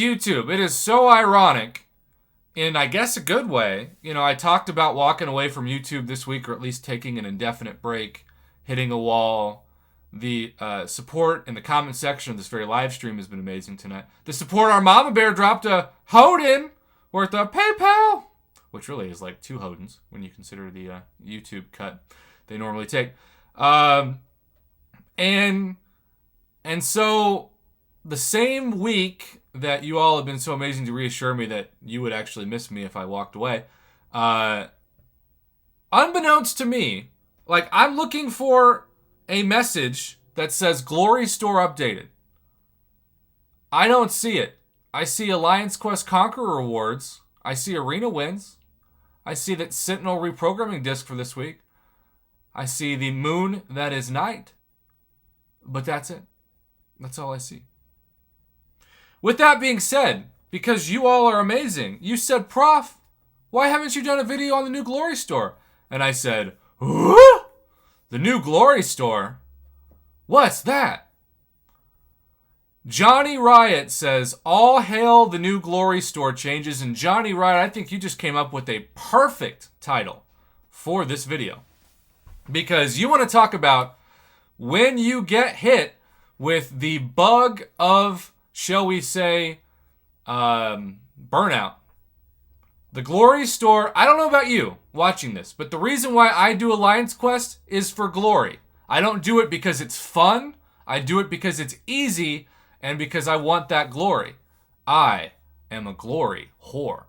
YouTube. It is so ironic in, I guess, a good way. You know, I talked about walking away from YouTube this week, or at least taking an indefinite break, hitting a wall. The support in the comment section of this very live stream has been amazing tonight. The support, our Mama Bear dropped a Hoden worth of PayPal, which really is like 2 Hodens when you consider the YouTube cut they normally take. And so the same week that you all have been so amazing to reassure me that you would actually miss me if I walked away, unbeknownst to me, like, I'm looking for a message that says Glory Store updated. I don't see it. I see Alliance Quest Conqueror rewards. I see Arena wins. I see that Sentinel reprogramming disc for this week. I see the moon that is night. But that's it. That's all I see. With that being said, because you all are amazing, you said, Prof, why haven't you done a video on the new Glory Store? And I said, huh? The new Glory Store? What's that? Johnny Riot says, all hail the new Glory Store changes. And Johnny Riot, I think you just came up with a perfect title for this video. Because you want to talk about when you get hit with the bug of, shall we say, burnout. The Glory Store, I don't know about you watching this, but the reason why I do Alliance Quest is for glory. I don't do it because it's fun. I do it because it's easy and because I want that glory. I am a glory whore.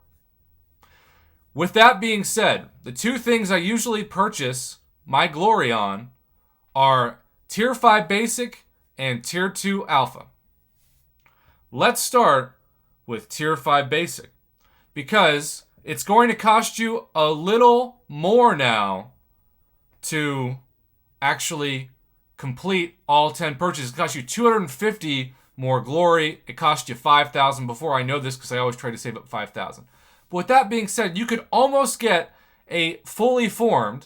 With that being said, the 2 things I usually purchase my glory on are Tier 5 Basic and Tier 2 Alpha. Let's start with Tier 5 Basic, because it's going to cost you a little more now to actually complete all 10 purchases. It costs you 250 more glory. It cost you 5,000 before. I know this because I always try to save up 5,000. But with that being said, you could almost get a fully formed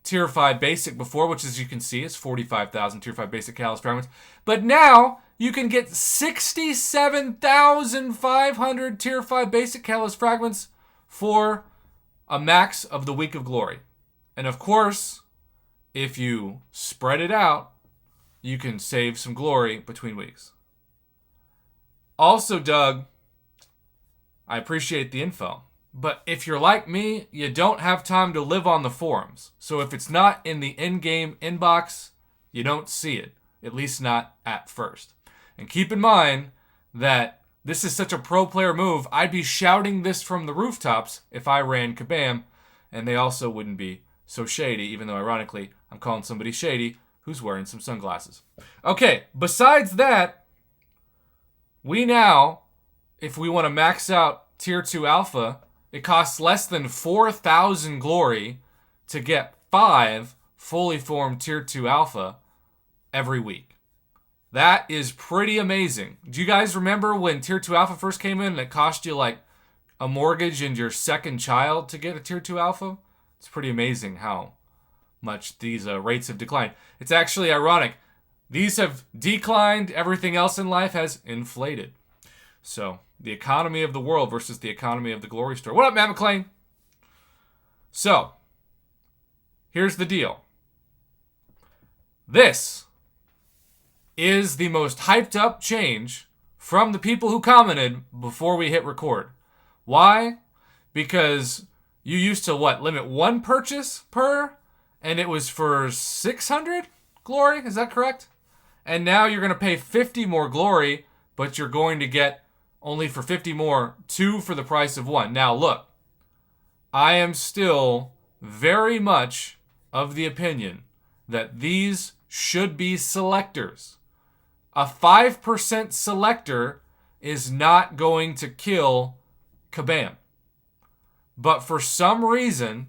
Tier 5 Basic before, which as you can see is 45,000 Tier 5 Basic Callus Fragments. But now you can get 67,500 Tier 5 Basic Callus Fragments for a max of the Week of Glory. And of course, if you spread it out, you can save some glory between weeks. Also, Doug, I appreciate the info. But if you're like me, you don't have time to live on the forums. So if it's not in the in-game inbox, you don't see it. At least not at first. And keep in mind that this is such a pro player move. I'd be shouting this from the rooftops if I ran Kabam, and they also wouldn't be so shady, even though ironically I'm calling somebody shady who's wearing some sunglasses. Okay, besides that, we now, if we want to max out Tier 2 Alpha, it costs less than 4,000 glory to get 5 fully formed Tier 2 Alpha every week. That is pretty amazing. Do you guys remember when Tier 2 Alpha first came in and it cost you like a mortgage and your second child to get a Tier 2 Alpha? It's pretty amazing how much these rates have declined. It's actually ironic. These have declined. Everything else in life has inflated. So, the economy of the world versus the economy of the Glory Store. What up, Matt McClain? So, here's the deal. This is the most hyped up change from the people who commented before we hit record. Why? Because you used to, limit 1 purchase per? And it was for 600 glory? Is that correct? And now you're going to pay 50 more glory, but you're going to get only for 50 more, 2 for the price of 1. Now look, I am still very much of the opinion that these should be selectors. A 5% selector is not going to kill Kabam. But for some reason,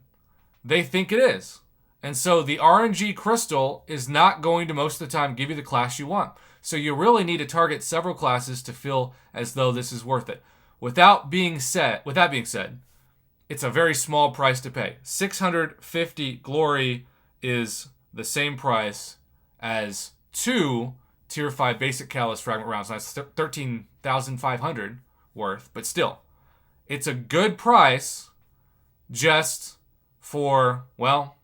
they think it is. And so the RNG crystal is not going to most of the time give you the class you want. So you really need to target several classes to feel as though this is worth it. With that being said, it's a very small price to pay. 650 glory is the same price as 2 Tier 5 basic Callus fragment rounds. That's 13,500 worth, but still, it's a good price just for, well,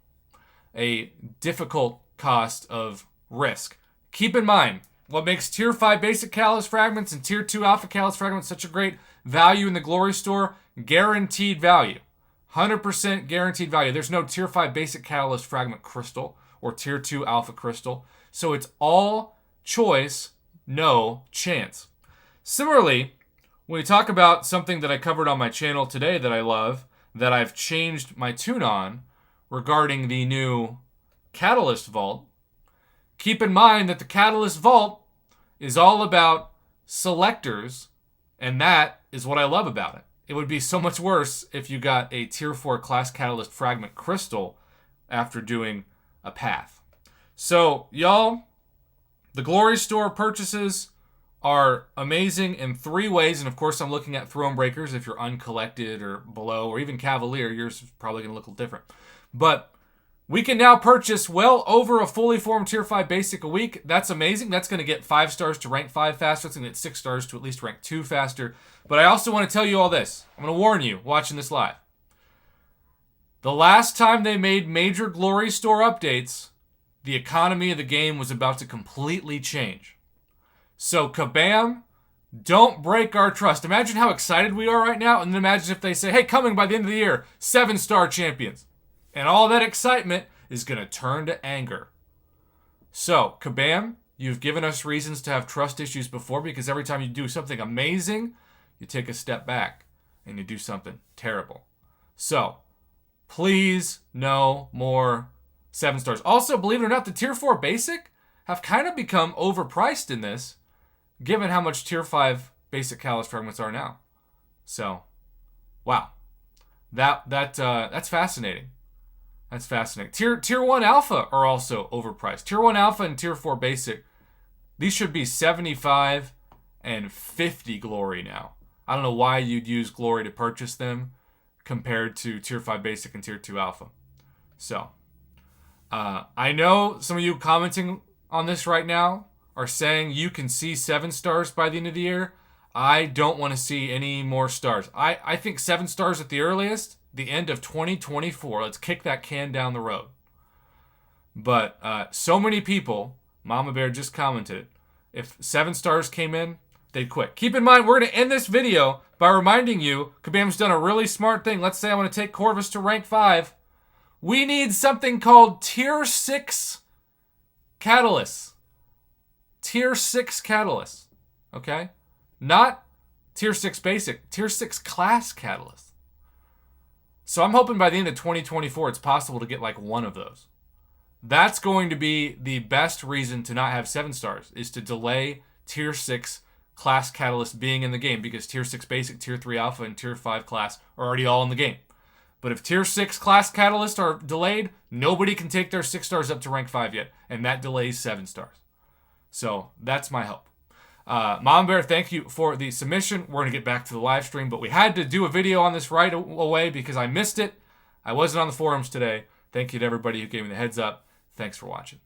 a difficult cost of risk. Keep in mind, what makes Tier 5 basic Catalyst fragments and Tier 2 Alpha Catalyst fragments such a great value in the Glory Store? Guaranteed value. 100% guaranteed value. There's no Tier 5 basic Catalyst fragment crystal or Tier 2 Alpha crystal. So it's all choice, no chance. Similarly, when we talk about something that I covered on my channel today that I love, that I've changed my tune on regarding the new Catalyst Vault, keep in mind that the Catalyst Vault is all about selectors, and that is what I love about it. It would be so much worse if you got a Tier 4 Class Catalyst Fragment Crystal after doing a path. So, y'all, the Glory Store purchases are amazing in 3 ways, and of course I'm looking at Throne Breakers. If you're uncollected or below, or even Cavalier, yours is probably going to look a little different. But we can now purchase well over a fully formed Tier 5 Basic a week. That's amazing. That's going to get 5 stars to rank 5 faster. It's going to get 6 stars to at least rank 2 faster. But I also want to tell you all this. I'm going to warn you watching this live. The last time they made major Glory Store updates, the economy of the game was about to completely change. So, kabam, don't break our trust. Imagine how excited we are right now, and then imagine if they say, hey, coming by the end of the year, 7-star champions. And all that excitement is going to turn to anger. So, kabam, you've given us reasons to have trust issues before, because every time you do something amazing, you take a step back and you do something terrible. So, please no more 7 stars. Also, believe it or not, the Tier 4 Basic have kind of become overpriced in this, given how much Tier 5 Basic Catalyst fragments are now. So, wow. That's fascinating. That's fascinating. Tier 1 Alpha are also overpriced. Tier 1 Alpha and Tier 4 Basic, these should be 75 and 50 Glory now. I don't know why you'd use Glory to purchase them compared to Tier 5 Basic and Tier 2 Alpha. So, I know some of you commenting on this right now are saying you can see 7 stars by the end of the year. I don't want to see any more stars. I think 7 stars at the earliest, the end of 2024. Let's kick that can down the road. But so many people, Mama Bear just commented, if 7 stars came in, they'd quit. Keep in mind, we're going to end this video by reminding you, Kabam's done a really smart thing. Let's say I want to take Corvus to rank 5. We need something called Tier 6 Catalysts. Tier 6 Catalysts. Okay? Not Tier 6 Basic. Tier 6 Class Catalysts. So I'm hoping by the end of 2024 it's possible to get like one of those. That's going to be the best reason to not have 7 stars, is to delay Tier 6 Class Catalyst being in the game, because Tier 6 Basic, Tier 3 Alpha, and Tier 5 Class are already all in the game. But if Tier 6 Class Catalysts are delayed, nobody can take their 6 stars up to rank 5 yet, and that delays 7 stars. So that's my hope. Mom Bear, thank you for the submission. We're going to get back to the live stream, but we had to do a video on this right away because I missed it. I wasn't on the forums today. Thank you to everybody who gave me the heads up. Thanks for watching.